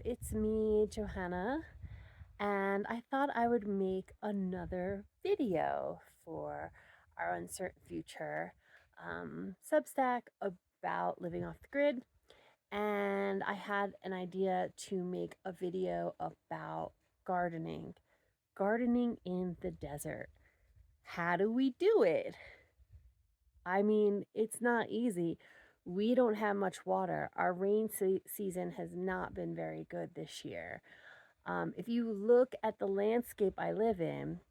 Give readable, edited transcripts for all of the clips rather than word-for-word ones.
it's me, Johanna, and I thought I would make another video for our uncertain future Substack about living off the grid. And I had an idea to make a video about gardening, gardening in the desert. How do we do it? I mean, it's not easy. We don't have much water. Our season has not been very good this year. If you look at the landscape I live in,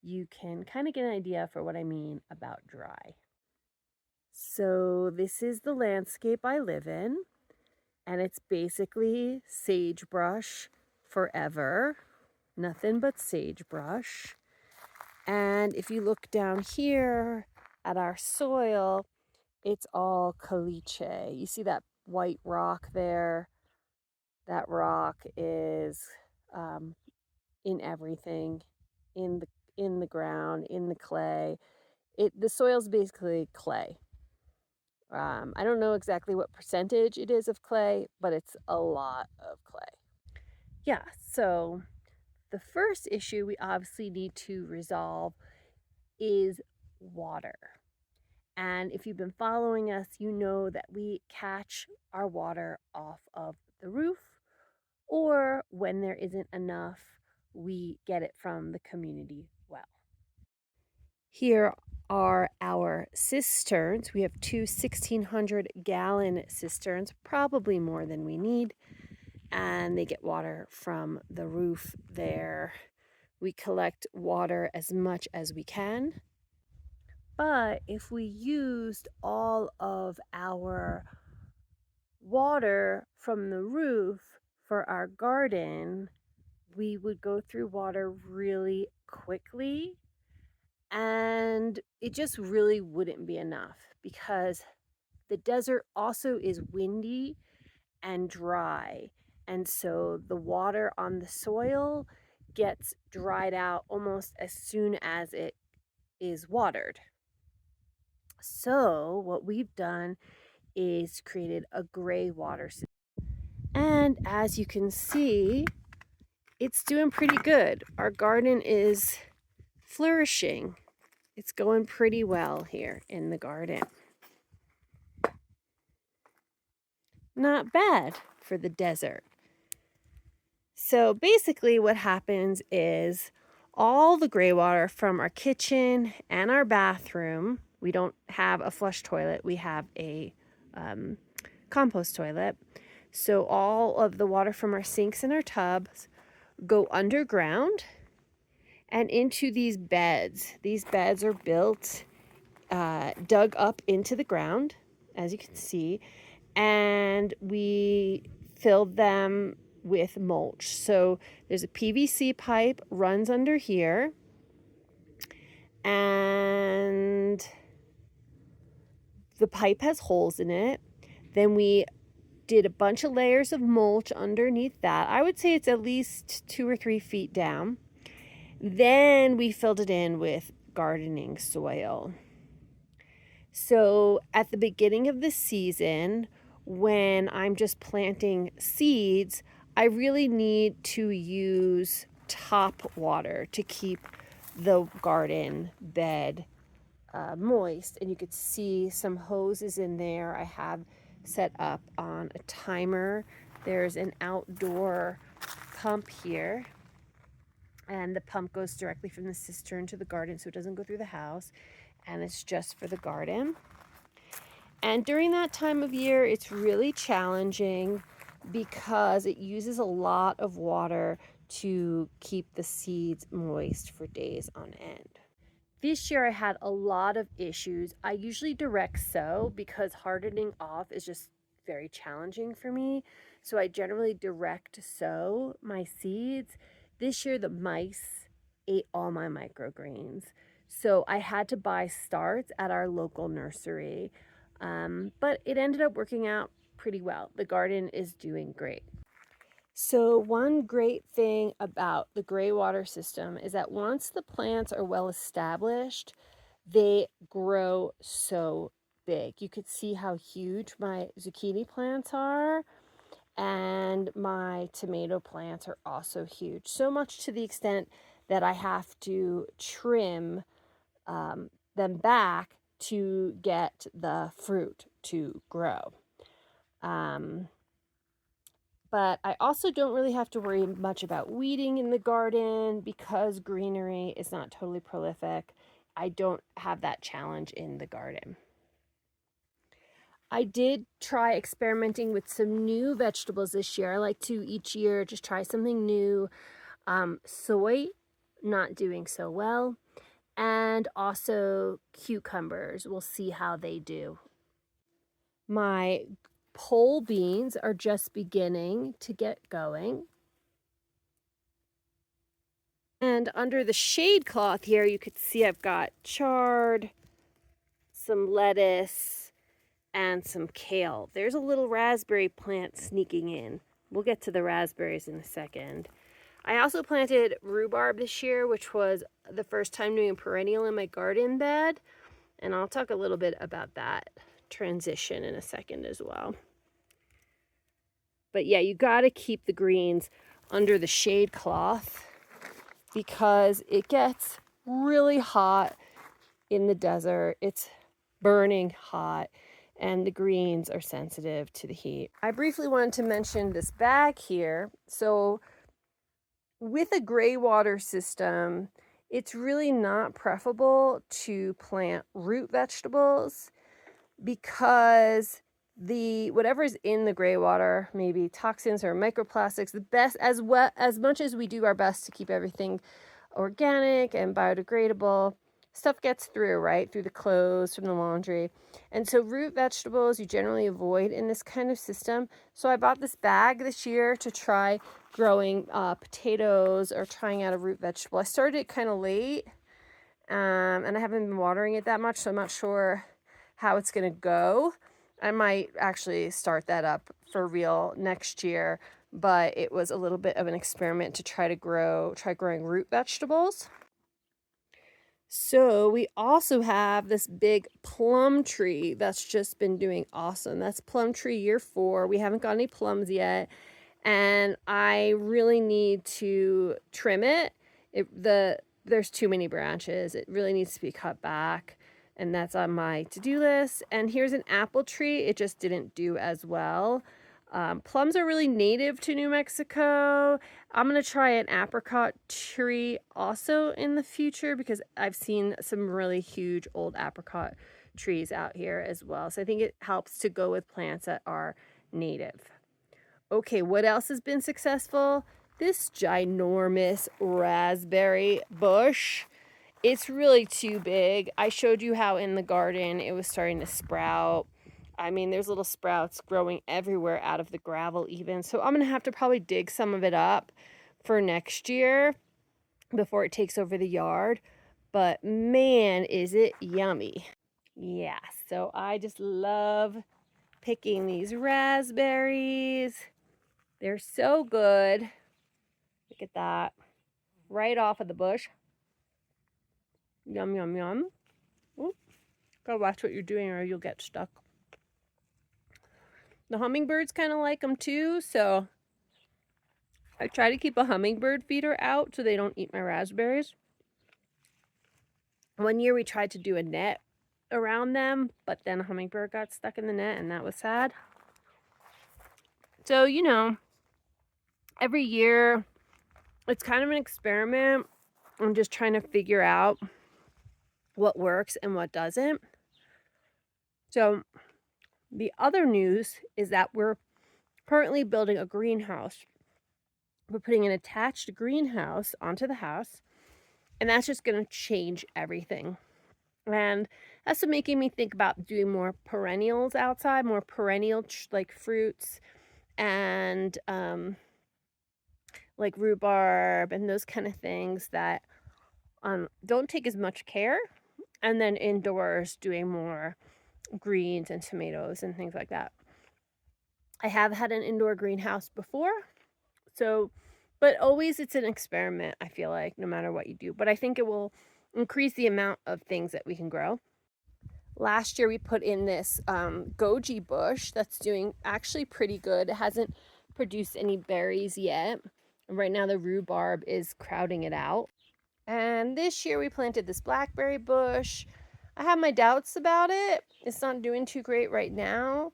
you can kind of get an idea for what I mean about dry. So, this is the landscape I live in, and it's basically sagebrush forever. Nothing but sagebrush. And if you look down here at our soil, it's all caliche. You see that white rock there? That rock is in everything, in the ground, in the clay. The soil's basically clay. I don't know exactly what percentage it is of clay, but it's a lot of clay. Yeah, so the first issue we obviously need to resolve is water. And if you've been following us, you know that we catch our water off of the roof, or when there isn't enough, we get it from the community well. Here are our cisterns. We have two 1,600-gallon cisterns, probably more than we need, and they get water from the roof there. We collect water as much as we can. But if we used all of our water from the roof for our garden, we would go through water really quickly, and it just really wouldn't be enough because the desert also is windy and dry. And so the water on the soil gets dried out almost as soon as it is watered. So what we've done is created a gray water system. And as you can see, it's doing pretty good. Our garden is flourishing. It's going pretty well here in the garden. Not bad for the desert. So basically what happens is all the gray water from our kitchen and our bathroom, we don't have a flush toilet, we have a compost toilet. So all of the water from our sinks and our tubs go underground and into these beds. These beds are built, dug up into the ground, as you can see, and we filled them with mulch. So there's a PVC pipe runs under here, and the pipe has holes in it. Then we did a bunch of layers of mulch underneath that. I would say it's at least 2 or 3 feet down. Then we filled it in with gardening soil. So at the beginning of the season, when I'm just planting seeds, I really need to use top water to keep the garden bed moist. And you could see some hoses in there I have set up on a timer. There's an outdoor pump here, and the pump goes directly from the cistern to the garden, so it doesn't go through the house, and it's just for the garden. And during that time of year, it's really challenging because it uses a lot of water to keep the seeds moist for days on end. This year I had a lot of issues. I usually direct sow because hardening off is just very challenging for me. So I generally direct sow my seeds. This year the mice ate all my microgreens. So I had to buy starts at our local nursery. But it ended up working out pretty well. The garden is doing great. So one great thing about the gray water system is that once the plants are well established, they grow so big. You could see how huge my zucchini plants are, And my tomato plants are also huge, so much to the extent that I have to trim them back to get the fruit to grow. Um, but I also don't really have to worry much about weeding in the garden because greenery is not totally prolific. I don't have that challenge in the garden. I did try experimenting with some new vegetables this year. I like to each year just try something new. Soy, not doing so well. And also cucumbers. We'll see how they do. My pole beans are just beginning to get going. And under the shade cloth here, you could see I've got chard, some lettuce, and some kale. There's a little raspberry plant sneaking in. We'll get to the raspberries in a second. I also planted rhubarb this year, which was the first time doing a perennial in my garden bed. And I'll talk a little bit about that transition in a second as well. But yeah, you got to keep the greens under the shade cloth because it gets really hot in the desert. It's burning hot and the greens are sensitive to the heat. I briefly wanted to mention this bag here. So with a gray water system, it's really not preferable to plant root vegetables because the whatever is in the gray water, maybe toxins or microplastics, the best as much as we do our best to keep everything organic and biodegradable, stuff gets through, right? Through the clothes, from the laundry. And so root vegetables you generally avoid in this kind of system. So I bought this bag this year to try growing potatoes or trying out a root vegetable. I started it kind of late and I haven't been watering it that much, so I'm not sure how it's going to go. I might actually start that up for real next year, but it was a little bit of an experiment to try growing root vegetables. So we also have this big plum tree that's just been doing awesome. That's plum tree year 4. We haven't got any plums yet, and I really need to trim it. There's too many branches. It really needs to be cut back, and that's on my to-do list. And here's an apple tree. It just didn't do as well. Plums are really native to New Mexico. I'm going to try an apricot tree also in the future because I've seen some really huge old apricot trees out here as well. So I think it helps to go with plants that are native. Okay, what else has been successful? This ginormous raspberry bush. It's really too big. I showed you how in the garden it was starting to sprout. I mean, there's little sprouts growing everywhere out of the gravel even. So I'm going to have to probably dig some of it up for next year before it takes over the yard. But man, is it yummy. Yeah, so I just love picking these raspberries. They're so good. Look at that. Right off of the bush. Yum, yum, yum. Ooh, gotta watch what you're doing or you'll get stuck. The hummingbirds kind of like them too, so I try to keep a hummingbird feeder out so they don't eat my raspberries. One year we tried to do a net around them, but then a hummingbird got stuck in the net and that was sad. So, every year it's kind of an experiment. I'm just trying to figure out what works and what doesn't. So, the other news is that we're currently building a greenhouse. We're putting an attached greenhouse onto the house, and that's just going to change everything. And that's making me think about doing more perennials outside, more perennial like fruits and like rhubarb and those kind of things that don't take as much care. And then indoors doing more greens and tomatoes and things like that. I have had an indoor greenhouse before, so but always it's an experiment, I feel like, no matter what you do. But I think it will increase the amount of things that we can grow. Last year we put in this goji bush that's doing actually pretty good. It hasn't produced any berries yet. Right now the rhubarb is crowding it out. And this year we planted this blackberry bush. I have my doubts about it. It's not doing too great right now,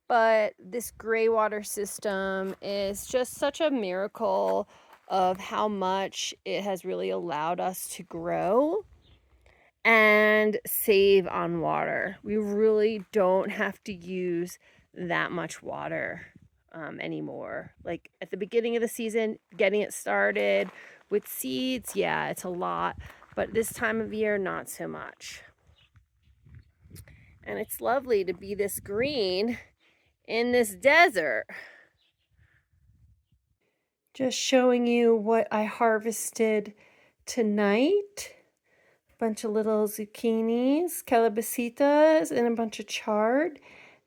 but this gray water system is just such a miracle of how much it has really allowed us to grow and save on water. We really don't have to use that much water anymore. Like at the beginning of the season, getting it started with seeds, yeah, it's a lot, but this time of year, not so much. And it's lovely to be this green in this desert. Just showing you what I harvested tonight. Bunch of little zucchinis, calabacitas, and a bunch of chard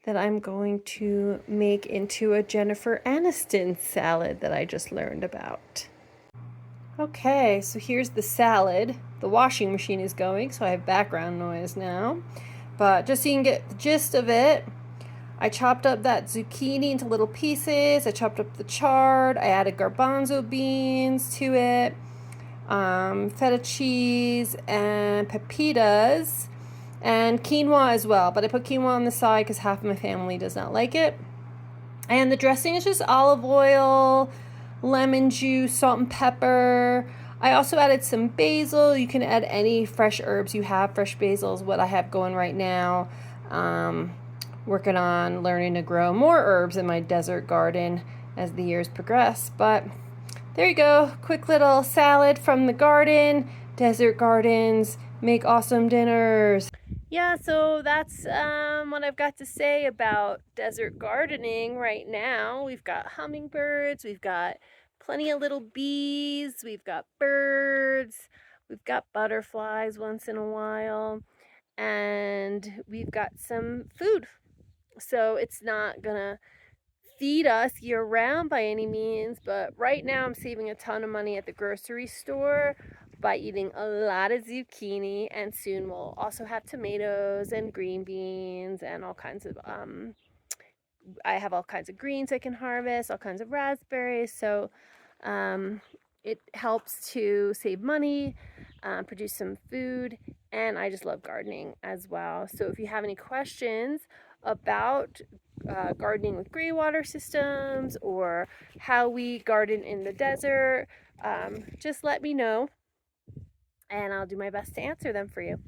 that I'm going to make into a Jennifer Aniston salad that I just learned about. Okay, so here's the salad. The washing machine is going, so I have background noise now. But just so you can get the gist of it, I chopped up that zucchini into little pieces. I chopped up the chard. I added garbanzo beans to it. Feta cheese and pepitas and quinoa as well, but I put quinoa on the side because half of my family does not like it. And the dressing is just olive oil, lemon juice, salt and pepper. I also added some basil. You can add any fresh herbs you have. Fresh basil is what I have going right now. Working on learning to grow more herbs in my desert garden as the years progress, but there you go, quick little salad from the garden. Desert gardens make awesome dinners. Yeah, so that's what I've got to say about desert gardening right now. We've got hummingbirds, we've got plenty of little bees, we've got birds, we've got butterflies once in a while, and we've got some food. So it's not gonna feed us year round by any means, but right now I'm saving a ton of money at the grocery store by eating a lot of zucchini, and soon we'll also have tomatoes and green beans and all kinds of I have all kinds of greens I can harvest, all kinds of raspberries. So um, it helps to save money, produce some food, and I just love gardening as well. So if you have any questions about gardening with gray water systems or how we garden in the desert, just let me know and I'll do my best to answer them for you.